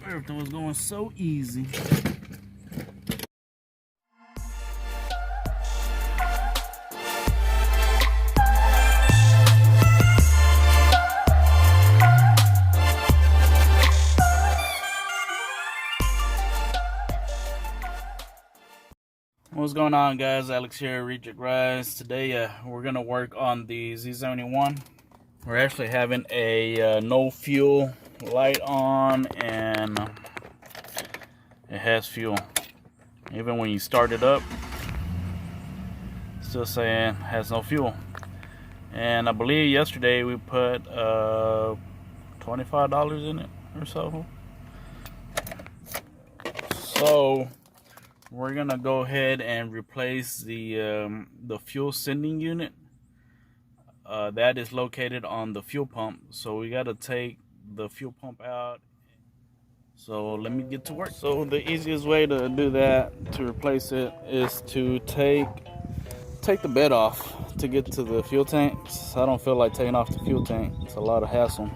Everything was going so easy. What's going on, guys? Alex here, Reject Rides. Today we're gonna work on the Z71. We're actually having a no fuel light on, and it has fuel. Even when you start it up, it's still saying it has no fuel. And I believe yesterday we put $25 in it or so. So we're gonna go ahead and replace the fuel sending unit that is located on the fuel pump. So we got to take the fuel pump out. So let me get to work. So the easiest way to do that, to replace it, is to take the bed off to get to the fuel tanks. I don't feel like taking off the fuel tank. It's a lot of hassle.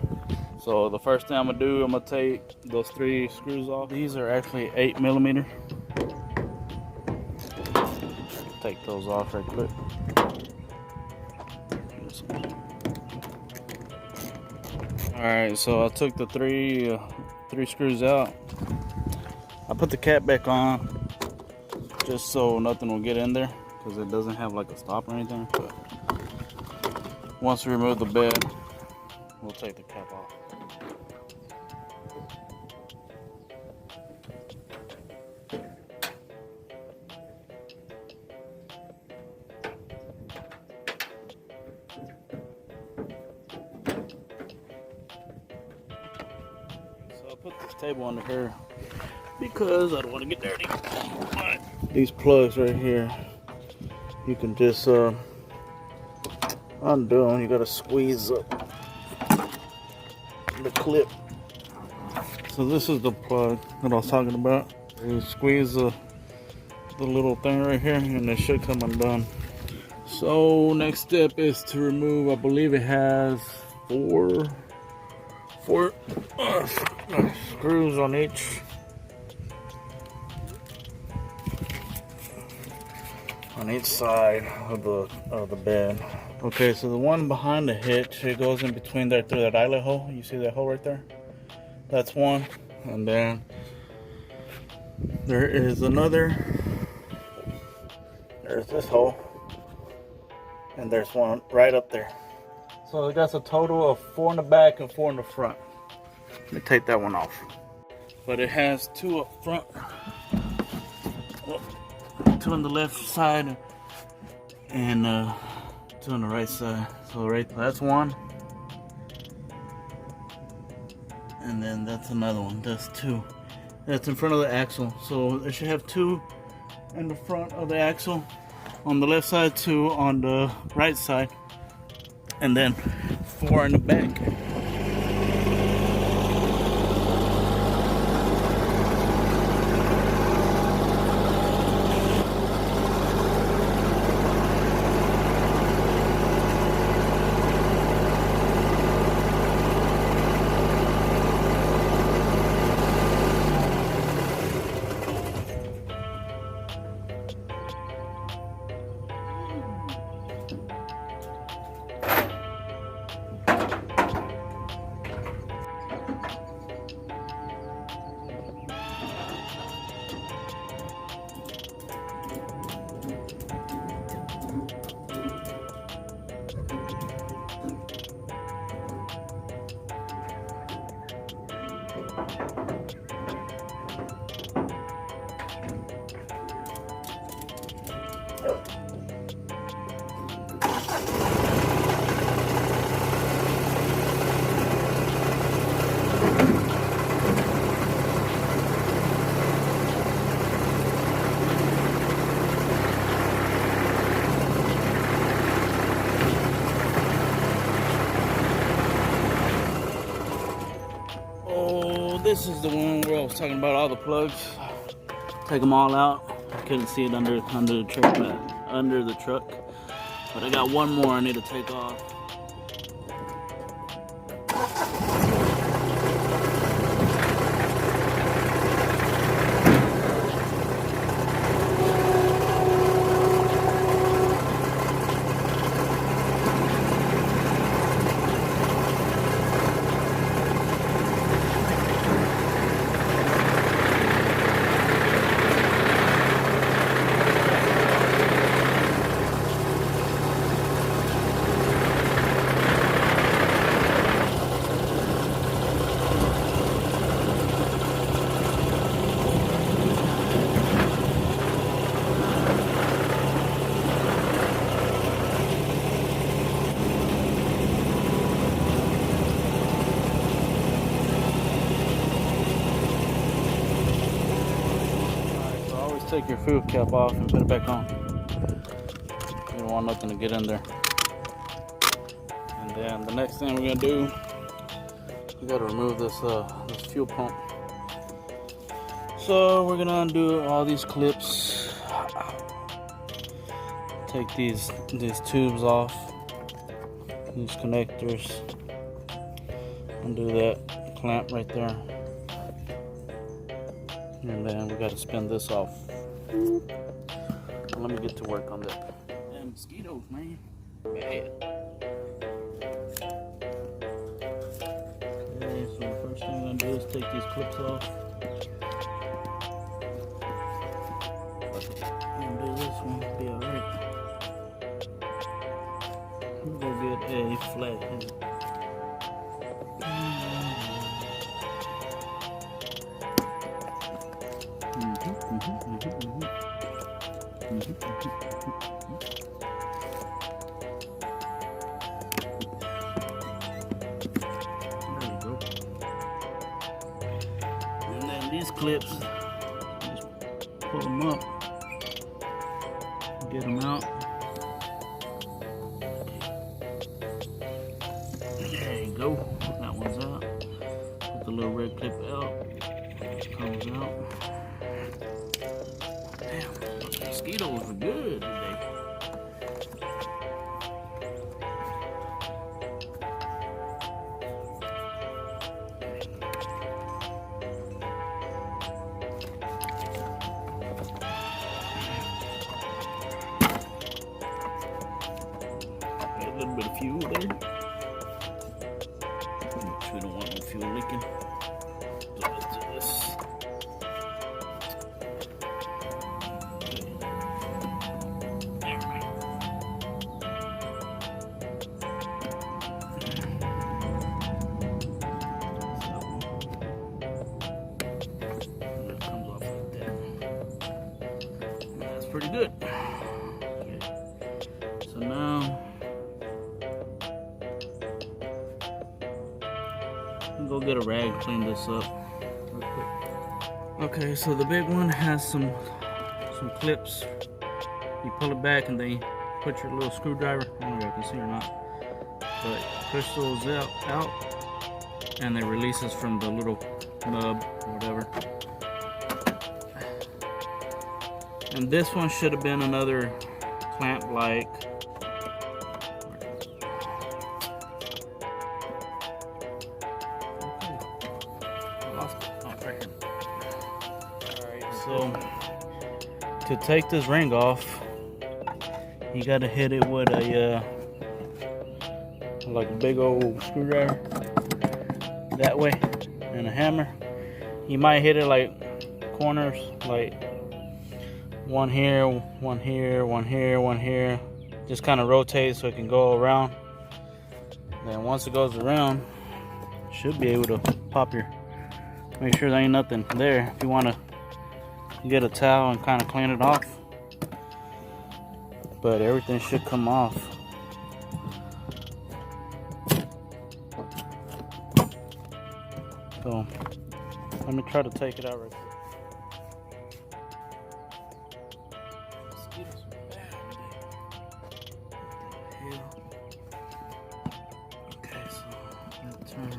So the first thing I'm gonna do, I'm gonna take those 3 screws off. These are actually 8mm. Take those off right quick. Alright, so I took the three screws out. I put the cap back on just so nothing will get in there, because it doesn't have like a stop or anything. But once we remove the bed, we'll take the cap off. Put this table under here because I don't want to get dirty. But these plugs right here, you can just undo them. You gotta squeeze up the clip. So this is the plug that I was talking about. You squeeze the little thing right here and it should come undone. So next step is to remove, I believe it has four screws on each side of the bed. Okay, so the one behind the hitch, it goes in between there through that eyelet hole. You see that hole right there? That's one. And then there is another. There's this hole, and there's one right up there. So that's a total of 4 in the back and 4 in the front. Let me take that one off. But it has 2 up front, 2 on the left side, and 2 on the right side. So that's one, and then that's another one. That's 2. That's in front of the axle. So it should have 2 in the front of the axle on the left side, 2 on the right side, and then 4 in the back. This is the one where I was talking about all the plugs. Take them all out. I couldn't see it under the truck, but I got one more I need to take off. take your fuel cap off and put it back on. You don't want nothing to get in there. And then the next thing we're gonna do, we gotta remove this this fuel pump. So we're gonna undo all these clips. Take these tubes off, these connectors. Undo that clamp right there. And then we gotta spin this off. Let me get to work on that. Damn mosquitoes, man. Bad. Okay, so the first thing I'm gonna do is take these clips off. And do this one, be alright. We'll go get a flat head. There we go. And then these clips, just pull them up, get them out. There you go. That one's out. Put the little red clip out. It comes out. Damn, those mosquitoes are good today. Got a little bit of fuel there. We don't want no fuel leaking. So let's do this. Pretty good. Okay. So now I'm gonna go get a rag and clean this up real quick. Okay, so the big one has some clips. You pull it back and then you put your little screwdriver. I don't know if you can see or not, but push those out and it releases from the little nub or whatever. And this one should have been another clamp like. Okay. I lost it. Oh, right here. Alright, so to take this ring off, you gotta hit it with a like a big old screwdriver that way and a hammer. You might hit it like corners, like one here, one here, one here, one here. Just kind of rotate so it can go around. Then once it goes around, should be able to pop your, make sure there ain't nothing there. If you want to get a towel and kind of clean it off, but everything should come off. So let me try to take it out right quick. Okay, so I'm gonna turn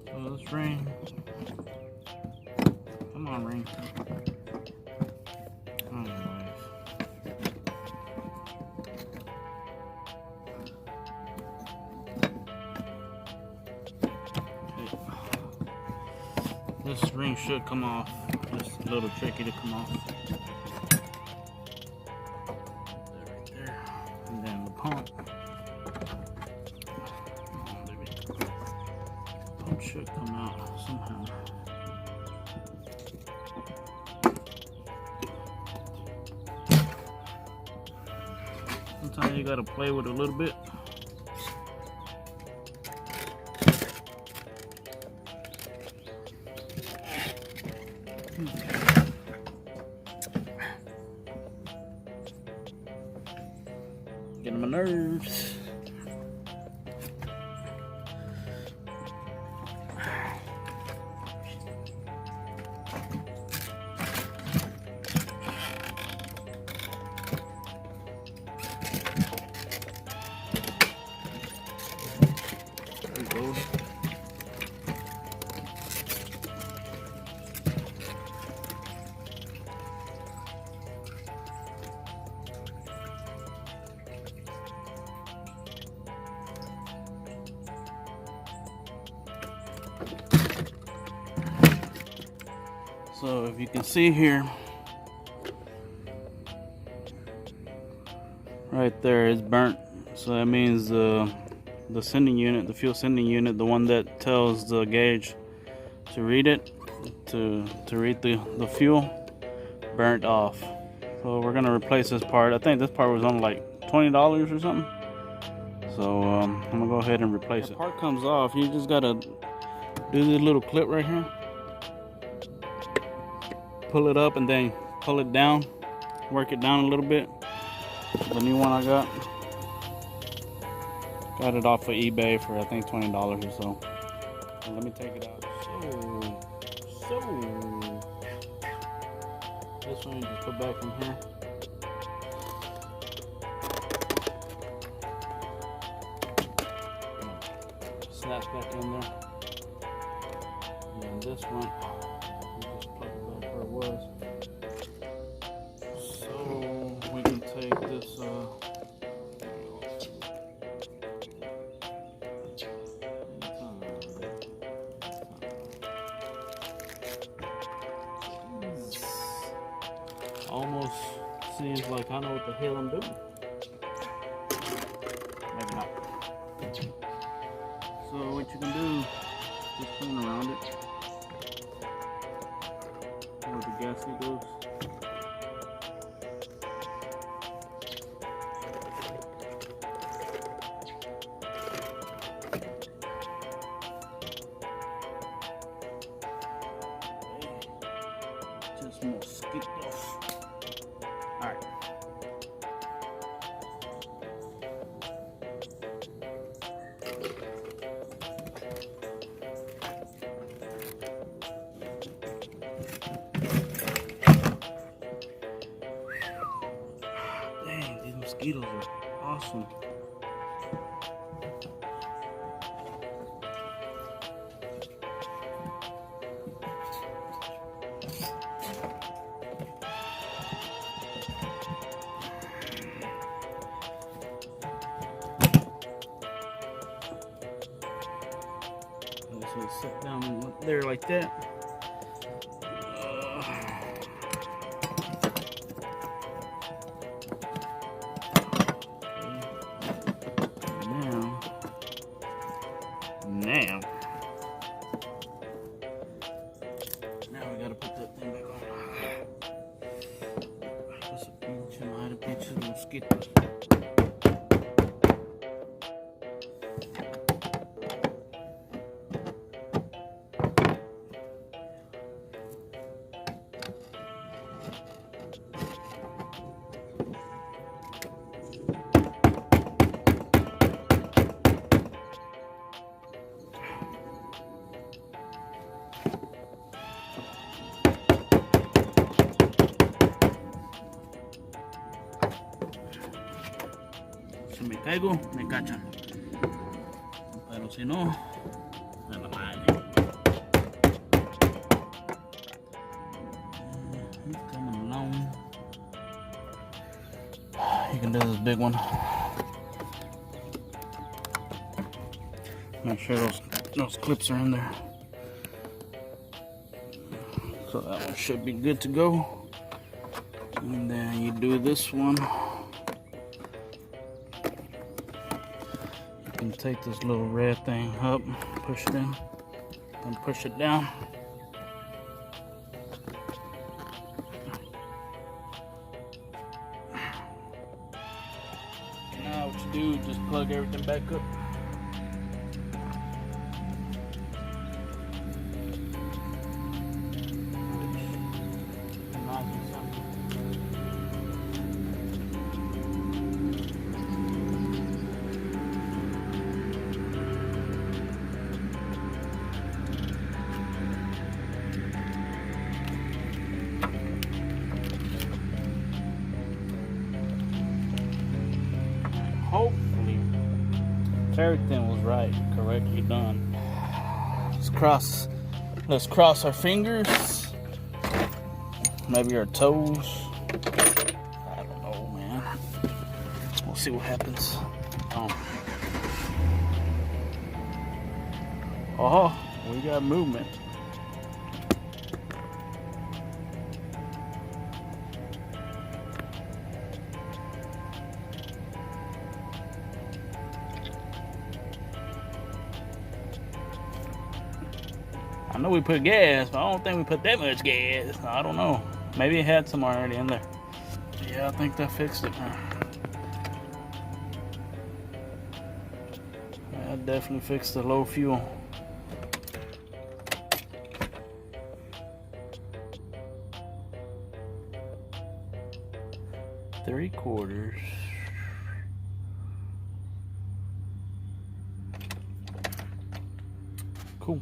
so this ring. Come on, ring. This ring should come off. Just a little tricky to come off. Right there. And then the pump. There we go. Pump should come out somehow. Sometimes you gotta play with it a little bit. Get them my nerves. There it goes. So if you can see here, right there is burnt. So that means the sending unit, the fuel sending unit, the one that tells the gauge to read it, to read the fuel, burnt off. So we're gonna replace this part. I think this part was only like $20 or something. So I'm gonna go ahead and replace it. The part comes off, you just gotta do this little clip right here. Pull it up and then pull it down, work it down a little bit. The new one I got it off of eBay for I think $20 or so. So let me take it out. So this one you just put back in here. Snaps back in there. And this one, you just plug it back where it was. So we can take this almost seems like I know what the hell I'm doing. Maybe not. So what you can do, just clean around it. Where the gasket goes. Just mosquitoes. Alright. Dang, these mosquitoes are awesome. So sit down there like that. Now we gotta put that thing back on. What's a pinch? I had a pinch of mosquitoes. Si me caigo, me cachan. Pero si no, me la madre. Coming along. You can do this big one. Make sure those clips are in there. So that one should be good to go. And then you do this one. You can take this little red thing up, push it in, and push it down. Now what you do, just plug everything back up. hopefully everything was right, correctly done. Let's cross our fingers, maybe our toes. I don't know, man. We'll see what happens. Oh, we got movement. I know we put gas, but I don't think we put that much gas. I don't know. Maybe it had some already in there. Yeah, I think that fixed it. That definitely fixed the low fuel. Three-quarters. Cool.